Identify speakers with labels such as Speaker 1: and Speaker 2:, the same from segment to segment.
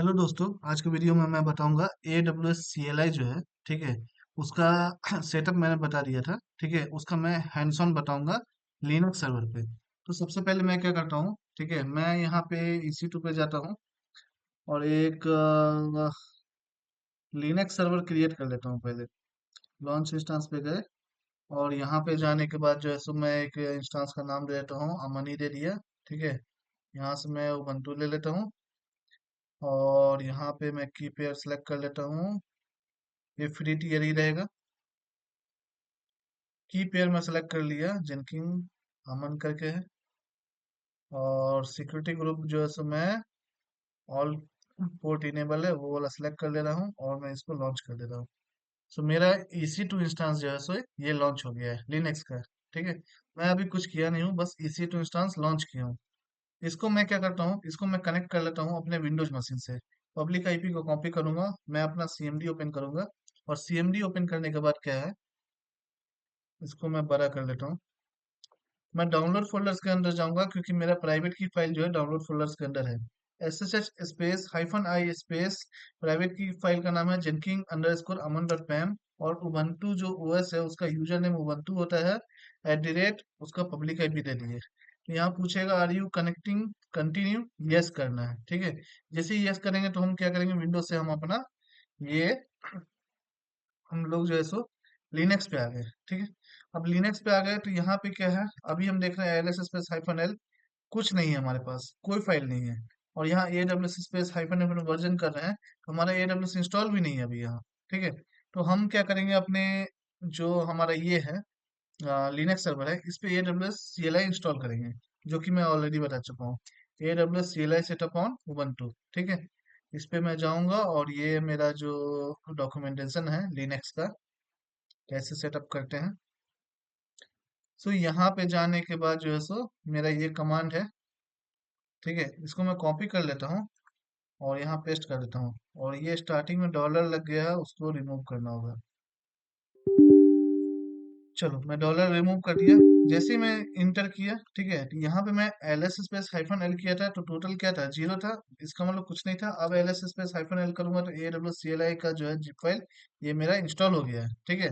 Speaker 1: Hello दोस्तों, आज के वीडियो में मैं बताऊंगा A W S C L I जो है। ठीक है, उसका सेटअप मैंने बता दिया था। ठीक है, उसका मैं हैंड्स ऑन बताऊंगा लिनक्स सर्वर पे। तो सबसे पहले मैं क्या करता हूँ, ठीक है, मैं यहाँ पे EC2 पे जाता हूँ और एक लिनक्स सर्वर क्रिएट कर लेता हूँ पहले। लॉन्च इंस्टेंस पे गए और यहाँ पे जाने के बाद जो है सो मैं एक इंस्टेंस का नाम दे देता हूँ, अमनी दे दिया। ठीक है, यहाँ से मैं उबंटू ले लेता हूँ और यहाँ पे मैं की पेयर सेलेक्ट कर लेता हूँ। ये फ्री टियर ही रहेगा। की पेयर में सेलेक्ट कर लिया, जेनकिन अमन करके है। और सिक्योरिटी ग्रुप जो है सो मैं ऑल पोर्ट इनेबल है वो वाला सेलेक्ट कर ले रहा हूँ और मैं इसको लॉन्च कर दे रहा हूँ। सो मेरा EC2 इंस्टेंस जो है सो ये लॉन्च हो गया है लिनक्स का। ठीक है, मैं अभी कुछ किया नहीं हूँ, बस EC2 इंस्टेंस लॉन्च किया हूँ। इसको मैं क्या करता हूँ, इसको मैं कनेक्ट कर लेता हूँ अपने विंडोज मशीन से। पब्लिक आईपी को कॉपी करूंगा, मैं अपना CMD ओपन करूंगा और CMD ओपन करने के बाद क्या है, इसको मैं बड़ा कर लेता हूँ। मैं डाउनलोड फोल्डर्स के अंदर जाऊंगा क्योंकि मेरा प्राइवेट की फाइल जो है डाउनलोड फोल्डर्स के अंदर है। SSH space -i space private की फाइल का नाम है जेनकिन अंडरस्कोर अमन डॉट पैम। और उबंटू जो OS है उसका यूजर नेम उबंटू होता है, @ उसका पब्लिक आईपी दे दिए। तो यहाँ पूछेगा are you connecting, continue, yes करना है। ठीक है, जैसे ही यस करेंगे तो हम क्या करेंगे, विंडोज से हम अपना ये हम लोग जो है सो लिनक्स पे आ गए। ठीक है, अब लिनक्स पे आ गए तो यहाँ पे क्या है, अभी हम देख रहे हैं एल एस स्पेस -l, कुछ नहीं है हमारे पास, कोई फाइल नहीं है। और यहाँ AWS स्पेस -l वर्जन कर रहे हैं तो हमारा AWS इंस्टॉल भी नहीं है अभी यहाँ। ठीक है, तो हम क्या करेंगे, अपने जो हमारा ये है लिनक्स सर्वर है, इस पे AWS CLI इंस्टॉल करेंगे, जो कि मैं ऑलरेडी बता चुका हूँ। AWS CLI setup on Ubuntu. ठीक है, इस पे मैं जाऊंगा और ये मेरा जो डॉक्यूमेंटेशन है लिनक्स का, कैसे सेटअप करते हैं। सो यहाँ पे जाने के बाद जो है सो मेरा ये कमांड है। ठीक है, इसको मैं कॉपी कर लेता हूँ और यहाँ पेस्ट कर देता हूँ। और ये स्टार्टिंग में डॉलर लग गया है, उसको रिमूव करना होगा। चलो, मैं डॉलर रिमूव कर दिया। जैसे ही मैं इंटर किया, ठीक है, तो यहाँ पे मैं LS स्पेस -l किया था तो टोटल क्या था, 0 था। इसका मतलब कुछ नहीं था। अब LS स्पेस -l करूंगा तो AWS CLI का जो है जिप फाइल ये मेरा इंस्टॉल हो गया है। ठीक है,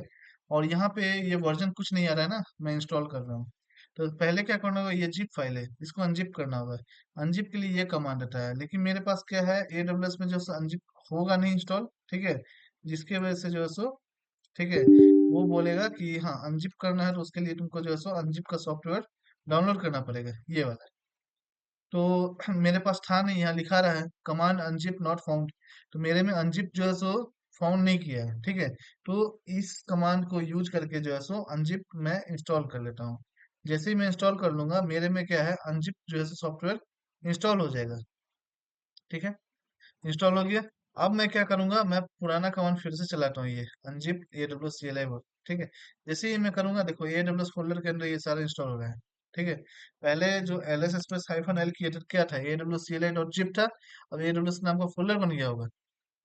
Speaker 1: और यहाँ पे ये वर्जन कुछ नहीं आ रहा है ना, मैं इंस्टॉल कर रहा हूँ। तो पहले क्या करना होगा, ये जिप फाइल है, इसको अनजिप करना होगा। अनजिप के लिए ये कमांड आता है, लेकिन मेरे पास क्या है, AWS में जो अनजिप होगा नहीं इंस्टॉल। ठीक है, जिसकी वजह से जो है सो, ठीक है, वो बोलेगा कि हाँ अनजिप करना है तो उसके लिए तुमको जो है सो अनजिप का सॉफ्टवेयर डाउनलोड करना पड़ेगा, ये वाला। तो मेरे पास था नहीं, यहाँ लिखा रहा है कमांड अनजिप नॉट फाउंड। तो मेरे में अनजिप जो है सो फाउंड नहीं किया है। ठीक है, तो इस कमांड को यूज करके जो है सो अनजिप मैं इंस्टॉल कर लेता हूँ। जैसे ही मैं इंस्टॉल कर लूंगा, मेरे में क्या है, अनजिप जो है सो सॉफ्टवेयर इंस्टॉल हो जाएगा। ठीक है, इंस्टॉल हो गया। अब मैं क्या करूंगा, मैं पुराना कमांड फिर से चलाता हूँ, ये अनजिप AWS CLI वर्क। ठीक है, जैसे ही मैं करूंगा, देखो AWS फोल्डर के अंदर ये सारा इंस्टॉल हो रहा है। ठीक है, पहले जो LS स्पेस -l किया था क्या था, AWS CLI.zip था। अब AWS नाम का फोल्डर बन गया होगा,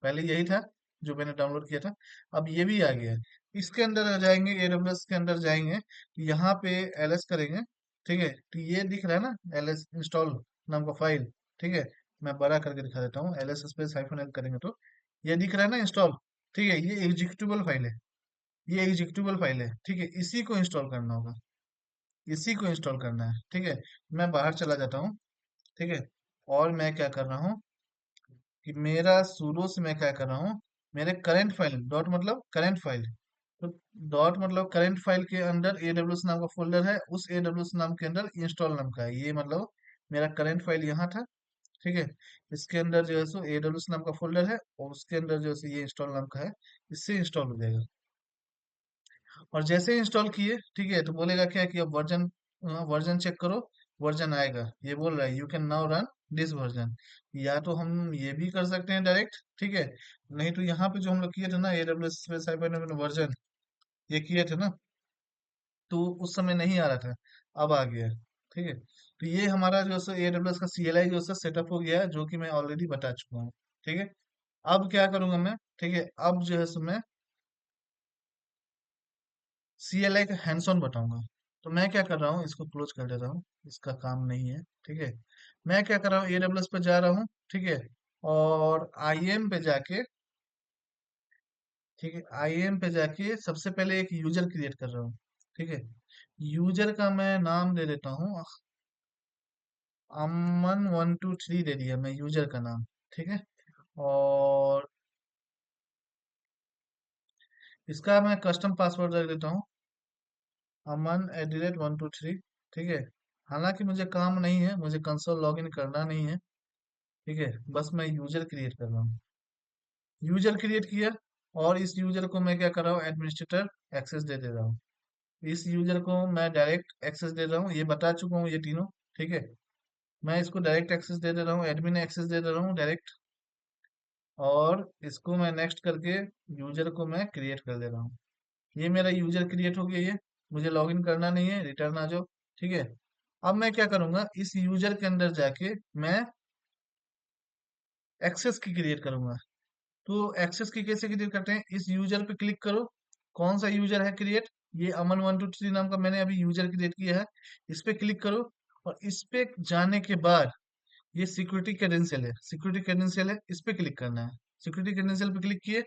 Speaker 1: पहले यही था जो मैंने डाउनलोड किया था। अब ये भी आ गया है। इसके अंदर आ जाएंगे, AWS के अंदर जाएंगे तो यहाँ पे LS करेंगे। ठीक है, तो ये दिख रहा है ना LS इंस्टॉल नाम का फाइल। ठीक है, मैं बड़ा करके दिखा देता हूँ, LS स्पेस -l करेंगे तो ये दिख रहा है ना इंस्टॉल। ठीक है, ये एग्जीक्यूटेबल फाइल है, ये एग्जीक्यूटेबल फाइल है। ठीक है, इसी को इंस्टॉल करना होगा, इसी को इंस्टॉल करना है। ठीक है, मैं बाहर चला जाता हूँ। ठीक है, और मैं क्या कर रहा हूँ कि मेरा शुरू से मैं क्या कर रहा हूँ, मेरे करंट फाइल, डॉट मतलब करंट फाइल, तो डॉट मतलब करंट फाइल के अंदर AWS नाम का फोल्डर है, उस AWS नाम के अंदर इंस्टॉल नाम का है, ये मतलब मेरा करंट फाइल यहाँ था। ठीक है, इसके अंदर जो है सो AWS नाम का फोल्डर है और उसके अंदर जो है सो ये इंस्टॉल नाम का है, इससे इंस्टॉल हो जाएगा। और जैसे ही इंस्टॉल किए, ठीक है, तो बोलेगा क्या कि अब वर्जन वर्जन चेक करो, वर्जन आएगा। ये बोल रहा है you can now run this version. या तो हम ये भी कर सकते हैं डायरेक्ट। ठीक है, नहीं तो यहाँ पे जो हम लोग किए थे ना AWS वर्जन, ये किए थे ना, तो उस समय नहीं आ रहा था, अब आ गया है। ठीक है, तो ये हमारा जो है सो AWS का CLI जो है सेटअप हो गया है, जो कि मैं ऑलरेडी बता चुका हूँ। ठीक है, अब क्या करूंगा मैं, ठीक है, अब जो है सो मैं CLI का हैंड्स ऑन बताऊंगा। तो मैं क्या कर रहा हूँ, इसको क्लोज कर देता हूँ, इसका काम नहीं है। ठीक है, मैं क्या कर रहा हूँ, AWS पर जा रहा हूँ। ठीक है, और आईएम पे जाके, ठीक है, आईएम पे जाके सबसे पहले एक यूजर क्रिएट कर रहा हूँ। ठीक है, यूजर का मैं नाम दे देता हूँ, अमन 123 दे दिया मैं यूजर का नाम। ठीक है, और इसका मैं कस्टम पासवर्ड रख देता हूँ, अमन@123। ठीक है, हालांकि मुझे काम नहीं है, मुझे कंसोल लॉगिन करना नहीं है। ठीक है, बस मैं यूजर क्रिएट कर रहा हूँ। यूजर क्रिएट किया, और इस यूजर को मैं क्या कर रहा हूँ, एडमिनिस्ट्रेटर एक्सेस दे दे रहा हूँ। इस यूजर को मैं डायरेक्ट एक्सेस दे रहा हूँ, ये बता चुका हूँ ये तीनों। ठीक है, मैं इसको डायरेक्ट एक्सेस दे दे रहा हूँ, एडमिन एक्सेस दे दे रहा हूँ डायरेक्ट। और इसको मैं नेक्स्ट करके यूजर को मैं क्रिएट कर दे रहा हूँ। ये मेरा यूजर क्रिएट हो गया, ये मुझे लॉगिन करना नहीं है, रिटर्न आ जाओ। ठीक है, अब मैं क्या करूंगा, इस यूजर के अंदर जाके मैं एक्सेस की क्रिएट करूंगा। तो एक्सेस की कैसे क्रिएट करते हैं, इस यूजर पे क्लिक करो। कौन सा यूजर है क्रिएट, ये अमन 123 नाम का मैंने अभी यूजर क्रिएट किया है। इस पे क्लिक करो, और इस पे जाने के बाद ये सिक्योरिटी क्रेडेंशियल है, सिक्योरिटी क्रेडेंशियल है, इस पे क्लिक करना है। सिक्योरिटी क्रेडेंशियल पे क्लिक किए,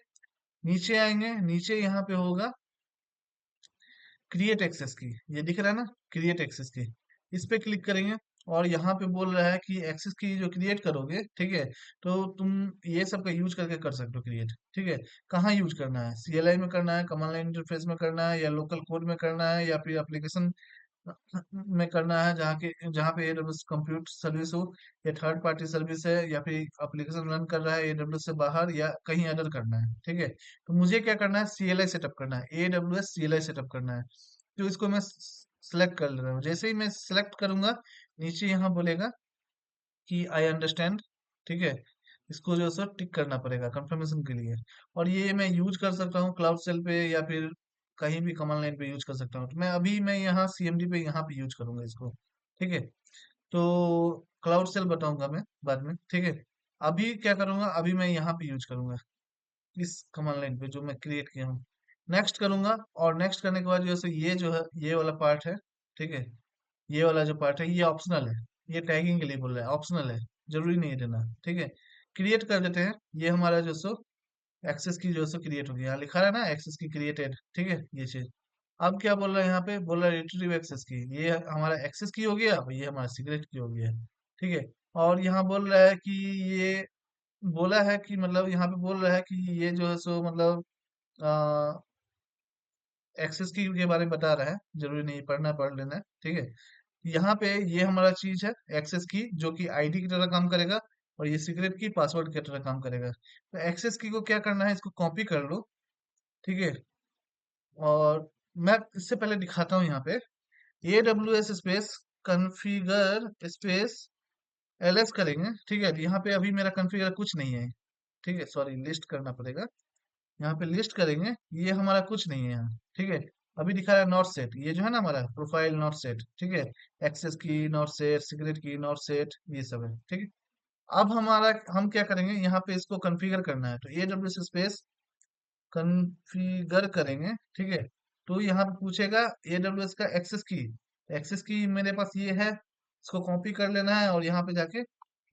Speaker 1: नीचे आएंगे, नीचे यहाँ पे होगा क्रिएट एक्सेस की, ये दिख रहा है ना, क्रिएट एक्सेस की। इस पे क्लिक करेंगे, और यहाँ पे बोल रहा है कि एक्सेस की जो क्रिएट करोगे, ठीक है, तो तुम ये सब का यूज करके कर सकते हो क्रिएट। ठीक है, कहाँ यूज करना है, सीएलआई में करना है, कमांड लाइन इंटरफेस में करना है, या लोकल कोड में करना है, या फिर एप्लीकेशन में करना है, जहाँ पे एडब्ल्यूएस कंप्यूट सर्विस हो, या थर्ड पार्टी सर्विस है, या फिर एप्लीकेशन रन कर रहा है एडब्ल्यूएस से बाहर, या कहीं अदर करना है। ठीक है, तो मुझे क्या करना है, सीएलआई सेटअप करना है, एडब्ल्यूएस सीएलआई सेटअप करना है। तो इसको मैं सेलेक्ट कर ले रहा हूँ, जैसे ही मैं सेलेक्ट करूंगा, नीचे यहाँ बोलेगा कि आई अंडरस्टैंड। ठीक है, इसको जो है सो टिक करना पड़ेगा कंफर्मेशन के लिए। और ये मैं यूज कर सकता हूँ क्लाउड सेल पे, या फिर कहीं भी कमांड लाइन पे यूज कर सकता हूँ। तो मैं यहाँ सीएमडी पे यहाँ पे यूज करूंगा इसको। ठीक है, तो क्लाउड सेल बताऊंगा मैं बाद में। ठीक है, अभी क्या करूंगा, अभी मैं यहाँ पे यूज करूंगा, इस कमांड लाइन पे जो मैं क्रिएट किया हूँ। नेक्स्ट करूंगा, और नेक्स्ट करने के बाद जो है सो ये जो है, ये वाला पार्ट है। ठीक है, ये वाला जो पार्ट है ये ऑप्शनल है, ये टैगिंग के लिए बोल रहा है, ऑप्शनल है, जरूरी नहीं है देना। ठीक है, क्रिएट कर देते हैं। ये हमारा जो सो एक्सेस की जो सो क्रिएट हो गया, यहाँ लिखा है ना एक्सेस की क्रिएटेड। ठीक है, ये चीज। अब क्या बोल रहा है यहाँ पे, बोल रहा है रिट्रीव एक्सेस की, ये हमारा एक्सेस की हो गया, और ये हमारा सीक्रेट की हो गया। ठीक है, और यहाँ बोल रहा है कि ये, बोला है कि मतलब यहाँ पे बोल रहा है कि ये जो है सो मतलब एक्सेस की के बारे में बता रहा है, जरूरी नहीं पढ़ना, पढ़ लेना है। ठीक है, यहाँ पे ये हमारा चीज है एक्सेस की, जो कि आईडी की तरह काम करेगा, और ये सीक्रेट की पासवर्ड की तरह काम करेगा। तो एक्सेस की को क्या करना है, इसको कॉपी कर लो। ठीक है, और मैं इससे पहले दिखाता हूँ यहाँ पे, ए W S space configure space LS करेंगे। ठीक है, तो यहाँ पे अभी मेरा कन्फिगर कुछ नहीं है। ठीक है, सॉरी, लिस्ट करना पड़ेगा। यहाँ पे लिस्ट करेंगे, ये हमारा कुछ नहीं है यहाँ। ठीक है, अभी दिखा रहा है नॉट सेट, ये जो है ना हमारा प्रोफाइल नॉट सेट। ठीक है, एक्सेस की नॉट सेट, सीक्रेट की नॉट सेट, ये सब है। ठीक है, अब हमारा, हम क्या करेंगे, यहाँ पे इसको कॉन्फ़िगर करना है, तो ए डब्ल्यू स्पेस कॉन्फ़िगर करेंगे। ठीक है, तो यहाँ पे पूछेगा AWS का एक्सेस की, एक्सेस की मेरे पास ये है, इसको कॉपी कर लेना है, और यहाँ पे जाके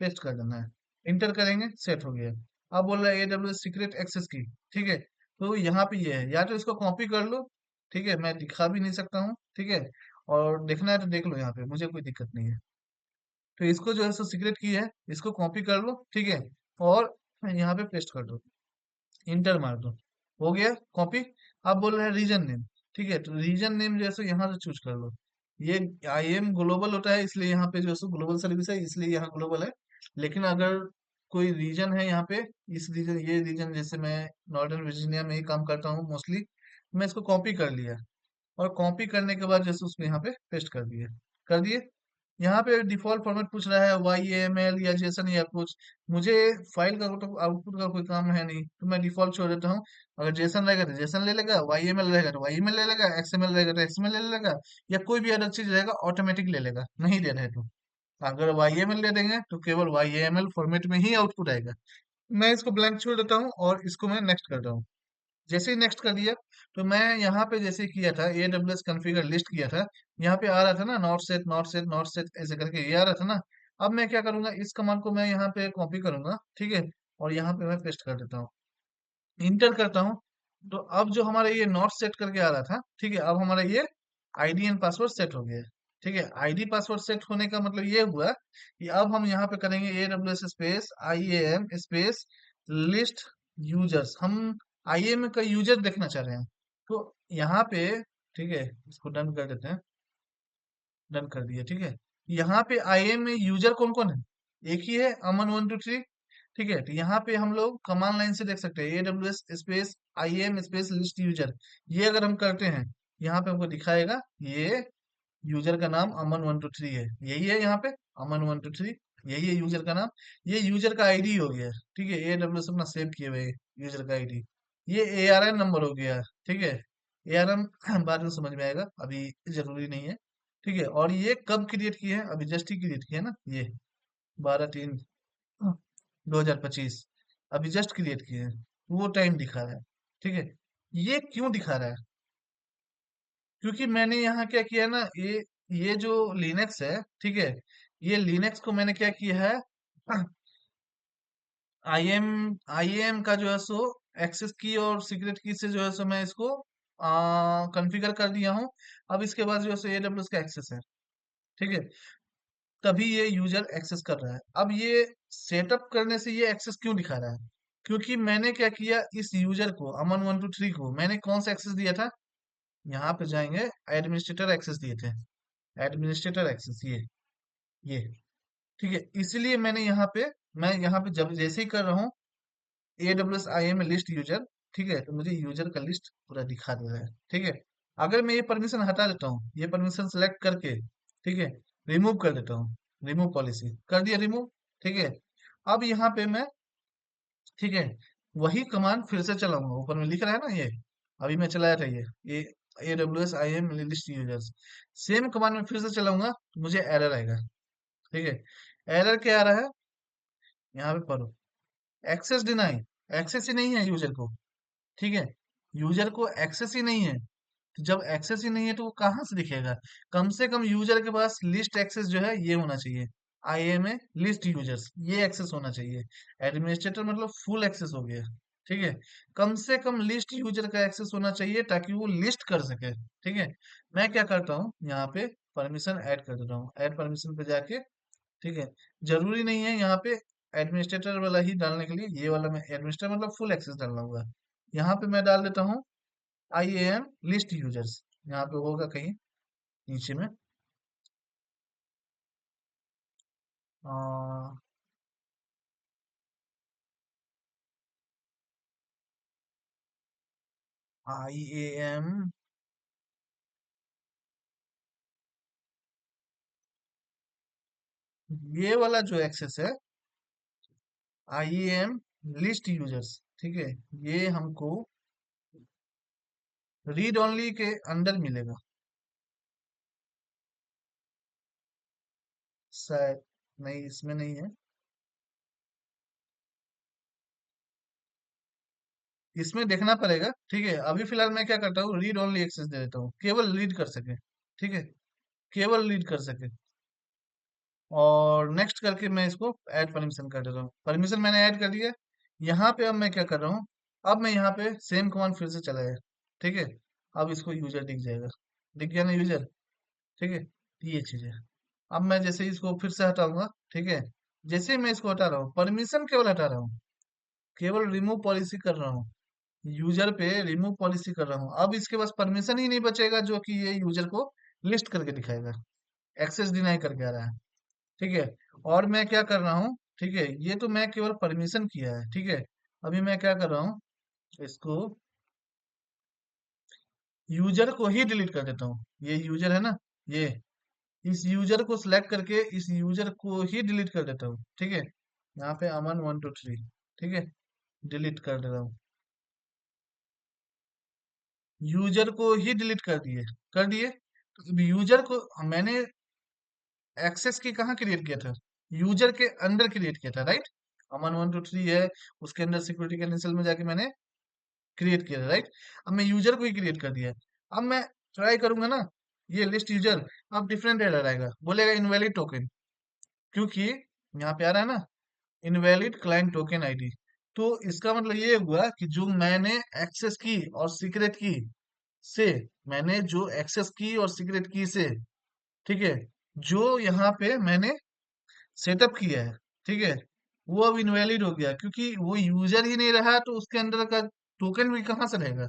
Speaker 1: पेस्ट कर देना है। इंटर करेंगे, सेट हो गया। अब बोल रहा है AWS सीक्रेट एक्सेस की। ठीक है, तो यहाँ पे ये है, या तो इसको कॉपी कर लो। ठीक है, मैं दिखा भी नहीं सकता हूँ। ठीक है, और देखना है तो देख लो, यहाँ पे मुझे कोई दिक्कत नहीं है। तो इसको जो है सो सीक्रेट की है, इसको कॉपी कर लो। ठीक है, और यहाँ पे पेस्ट कर दो, इंटर मार दो, हो गया कॉपी। अब बोल रहा है रीजन नेम। ठीक है, तो रीजन नेम जैसे यहाँ से चूज कर लो। ये आई एम ग्लोबल होता है, इसलिए यहाँ पे जो है ग्लोबल सर्विस है, इसलिए यहाँ ग्लोबल है। लेकिन अगर कोई रीजन है यहाँ पे, इस रीजन, ये रीजन, जैसे मैं नॉर्दर्न वर्जीनिया में ही काम करता हूँ मोस्टली, मैं इसको कॉपी कर लिया, और कॉपी करने के बाद जैसे उसको यहाँ पे पेस्ट कर दिए, कर दिए। यहाँ पे डिफॉल्ट फॉर्मेट पूछ रहा है, YAML या जेसन या कुछ। मुझे फाइल का तो आउटपुट का कोई काम है नहीं, तो मैं डिफॉल्ट छोड़ देता हूँ। अगर जेसन रहेगा तो जेसन ले लेगा, YAML रहेगा तो YAML ले लेगा, XML रहेगा तो XML ले लेगा, या कोई भी अदर चीज रहेगा ऑटोमेटिक ले लेगा, नहीं ले रहे तो। अगर YAML ले देंगे तो केवल YAML फॉर्मेट में ही आउटपुट आएगा। मैं इसको ब्लैंक छोड़ देता हूँ, और इसको मैं नेक्स्ट कर रहा हूँ। जैसे ही नेक्स्ट कर दिया, तो मैं यहाँ पे जैसे किया था AWS कॉन्फ़िगर लिस्ट किया था, यहाँ पे आ रहा था ना not set not set not set, ऐसे करके ये आ रहा था ना। अब मैं क्या करूंगा, इस कमांड को मैं यहाँ पे कॉपी करूंगा। ठीक है, और यहाँ पे मैं पेस्ट कर देता हूँ, इंटर करता हूँ। तो अब जो हमारा ये नॉट सेट करके आ रहा था, ठीक है, अब हमारा ये आईडी एंड पासवर्ड सेट हो गया है। ठीक है, आईडी पासवर्ड सेट होने का मतलब ये हुआ कि अब हम यहाँ पे करेंगे AWS space IAM space list users. हम IAM का यूजर देखना चाह रहे हैं। तो यहाँ पे, ठीक है, इसको डन कर देते हैं। डन कर दिया, ठीक है। यहाँ पे IAM में यूजर कौन कौन है? एक ही है, अमन 1 2 3। ठीक है, तो यहाँ पे हम लोग कमांड लाइन से देख सकते हैं AWS space IAM space list user. ये अगर हम करते हैं, यहाँ पे हमको दिखाएगा ये यूजर का नाम अमन 1 2 3 है, यही है यहाँ पे, अमन 1 2 3, यही है यूजर का नाम। ये यूजर का आईडी हो गया, ठीक है, AWS अपना सेव किए हुए यूजर का आईडी। ये ARN नंबर हो गया, ठीक है। ARN बाद में समझ में आएगा, अभी जरूरी नहीं है। ठीक है, और ये कब क्रिएट किए हैं? अभी जस्ट ही क्रिएट किया है ना, ये 12/3/2025, अभी जस्ट क्रिएट किए हैं, वो टाइम दिखा रहा है। ठीक है, ये क्यों दिखा रहा है? क्योंकि मैंने यहाँ क्या किया ना, ये जो लिनक्स है, ठीक है, ये लिनक्स को मैंने क्या किया है, आईएम आईएम का जो है सो एक्सेस की और सीक्रेट की से जो है सो मैं इसको कॉन्फ़िगर कर दिया हूँ। अब इसके बाद जो है सो AWS का एक्सेस है, ठीक है, तभी ये यूजर एक्सेस कर रहा है। अब ये सेटअप करने से ये एक्सेस क्यों दिखा रहा है? क्योंकि मैंने क्या किया, इस यूजर को अमन 1 2 3 को मैंने कौन सा एक्सेस दिया था? यहाँ पे जाएंगे, एडमिनिस्ट्रेटर एक्सेस दिए थे, एडमिनिस्ट्रेटर एक्सेस, ये ठीक है। इसलिए मैंने यहाँ पे, मैं यहाँ पे जब जैसे ही कर रहा हूँ AWS IAM लिस्ट यूजर, ठीक है, तो मुझे यूजर का लिस्ट पूरा दिखा दे रहा है। ठीक है, अगर मैं ये परमिशन हटा देता हूँ, ये परमिशन सेलेक्ट करके, ठीक है, रिमूव कर देता हूँ, रिमूव पॉलिसी कर दिया, रिमूव। ठीक है, अब यहाँ पे मैं, ठीक है, वही कमांड फिर से चलाऊंगा, ऊपर में लिख रहा है ना ये, अभी मैं चलाया था ये AWS IAM list users, same command में फिर से चलाऊंगा तो मुझे एरर आएगा। ठीक है, एरर क्या आ रहा है, यहाँ पे पढ़ो, एक्सेस डिनाई, एक्सेस ही नहीं है यूजर को। ठीक है, यूजर को एक्सेस ही नहीं है, तो जब एक्सेस ही नहीं है तो वो कहाँ से दिखेगा? कम से कम यूजर के पास लिस्ट एक्सेस जो है ये होना चाहिए, IAM में लिस्ट यूजर्स ये एक्सेस होना चाहिए। एडमिनिस्ट्रेटर मतलब फुल एक्सेस हो गया। ठीक है, कम से कम लिस्ट यूजर का एक्सेस होना चाहिए ताकि वो लिस्ट कर सके। ठीक है, मैं क्या करता हूँ, यहाँ पे परमिशन ऐड कर देता हूँ, ऐड परमिशन पे जाके, ठीक है, जरूरी नहीं है यहाँ पे एडमिनिस्ट्रेटर वाला ही डालने के लिए, ये वाला मैं एडमिनिस्ट्रेटर मतलब फुल एक्सेस डालना होगा। यहाँ पे मैं डाल देता हूँ IAM लिस्ट यूजर्स, यहाँ पे होगा कहीं नीचे में, IAM, ये वाला जो एक्सेस है, IAM लिस्ट यूजर्स, ठीक है, ये हमको रीड ओनली के अंदर मिलेगा शायद, नहीं इसमें नहीं है, इसमें देखना पड़ेगा। ठीक है, अभी फिलहाल मैं क्या करता हूँ, रीड ओनली एक्सेस दे देता हूँ, केवल रीड कर सके। ठीक है, केवल रीड कर सके, और नेक्स्ट करके मैं इसको ऐड परमिशन कर देता हूँ, परमिशन मैंने ऐड कर दिया। यहाँ पे अब मैं क्या कर रहा हूँ, अब मैं यहाँ पे सेम कमांड फिर से चलाया, ठीक है, अब इसको यूजर दिख जाएगा, दिख गया ना यूजर। ठीक है, ये चीज है। अब मैं जैसे ही इसको फिर से हटाऊंगा, ठीक है, जैसे ही मैं इसको हटा रहा हूँ, परमिशन केवल हटा रहा हूँ, केवल रिमूव पॉलिसी कर रहा हूँ, यूजर पे रिमूव पॉलिसी कर रहा हूँ, अब इसके पास परमिशन ही नहीं बचेगा जो कि ये यूजर को लिस्ट करके दिखाएगा, एक्सेस डिनाई करके आ रहा है। ठीक है, और मैं क्या कर रहा हूँ, ठीक है, ये तो मैं केवल परमिशन किया है। ठीक है, अभी मैं क्या कर रहा हूँ, इसको यूजर को ही डिलीट कर देता हूँ, ये यूजर है ना, ये इस यूजर को सिलेक्ट करके इस यूजर को ही डिलीट कर देता हूँ। ठीक है, यहाँ पे अमन 1 2 3, ठीक है, डिलीट कर दे रहा हूँ, यूजर को ही डिलीट कर दिए, कर दिए। तो अब यूजर को मैंने एक्सेस की कहाँ क्रिएट किया था, यूजर के अंदर क्रिएट किया था, राइट, अमन 1 2 3 है, उसके अंदर सिक्योरिटी क्रेडेंशियल में जाके मैंने क्रिएट किया था, राइट। अब मैं यूजर को ही क्रिएट कर दिया, अब मैं ट्राई करूंगा ना, ये लिस्ट यूजर, अब डिफरेंट एरर आएगा, बोलेगा इनवैलिड टोकन, क्योंकि यहाँ पे आ रहा है ना, इनवैलिड क्लाइंट टोकन आईडी। तो इसका मतलब ये हुआ कि जो मैंने एक्सेस की और सीक्रेट की से मैंने जो एक्सेस की और सीक्रेट की से, ठीक है, जो यहाँ पे मैंने सेटअप किया है, ठीक है, वो अब इनवैलिड हो गया क्योंकि वो यूजर ही नहीं रहा, तो उसके अंदर का टोकन भी कहाँ से रहेगा,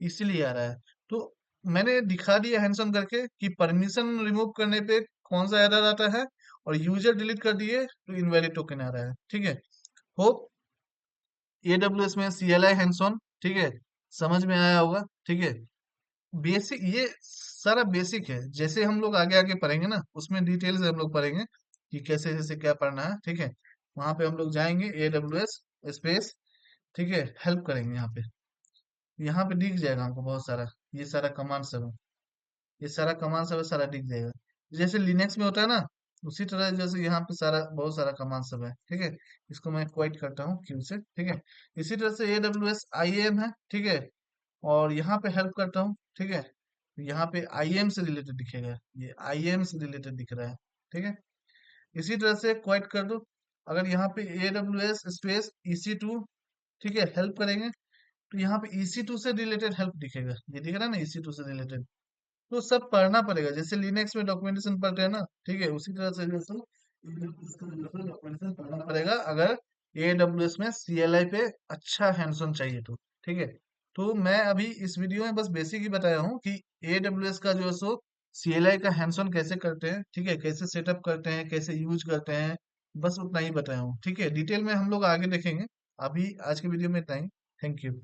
Speaker 1: इसीलिए आ रहा है। तो मैंने दिखा दिया हैंडसम करके कि परमिशन रिमूव करने पे कौन सा एरर आता है, और यूजर डिलीट कर दिए तो इनवैलिड टोकन आ रहा है, ठीक है। होप एडब्ल्यूएस में CLI हैंड्स ऑन, ठीक है, समझ में आया होगा, ठीक है। बेसिक ये सारा बेसिक है, जैसे हम लोग आगे आगे पढ़ेंगे ना उसमें डिटेल से हम लोग पढ़ेंगे कि कैसे जैसे क्या पढ़ना है, ठीक है। वहां पे हम लोग जाएंगे AWS स्पेस, ठीक है, हेल्प करेंगे यहाँ पे दिख जाएगा हमको बहुत सारा, ये सारा कमांड सब है, ये सारा कमांड सब है, सारा दिख जाएगा। जैसे लिनक्स में होता है ना, उसी तरह जैसे यहाँ पे सारा बहुत सारा कमांड सब है, ठीक है। इसको मैं क्वाइट करता हूँ क्यू से, ठीक है। इसी तरह से AWS IAM है, ठीक है, और यहाँ पे हेल्प करता हूँ, ठीक है। यहाँ पे IAM से रिलेटेड दिखेगा, ये IAM से रिलेटेड दिख रहा है, ठीक है। इसी तरह से क्वाइट कर दो, अगर यहाँ पे AWS स्पेस EC2, ठीक है, हेल्प करेंगे, तो यहाँ पे EC2 से रिलेटेड हेल्प दिखेगा, ये दिख रहा है ना, EC2 से रिलेटेड। तो सब पढ़ना पड़ेगा, जैसे लिनक्स में डॉक्यूमेंटेशन पढ़ते हैं ना, ठीक है, उसी तरह से जैसे इसका डॉक्यूमेंटेशन पढ़ना पड़ेगा अगर AWS में CLI पे अच्छा हैंड्स ऑन चाहिए तो, ठीक है। तो मैं अभी इस वीडियो में बस बेसिक ही बताया हूँ कि AWS का जो है सो CLI का हैंड्स ऑन कैसे करते हैं, ठीक है, कैसे सेटअप करते हैं, कैसे यूज करते हैं, बस उतना ही बताया हूँ, ठीक है। डिटेल में हम लोग आगे देखेंगे, अभी आज के वीडियो में इतना ही। Thank you.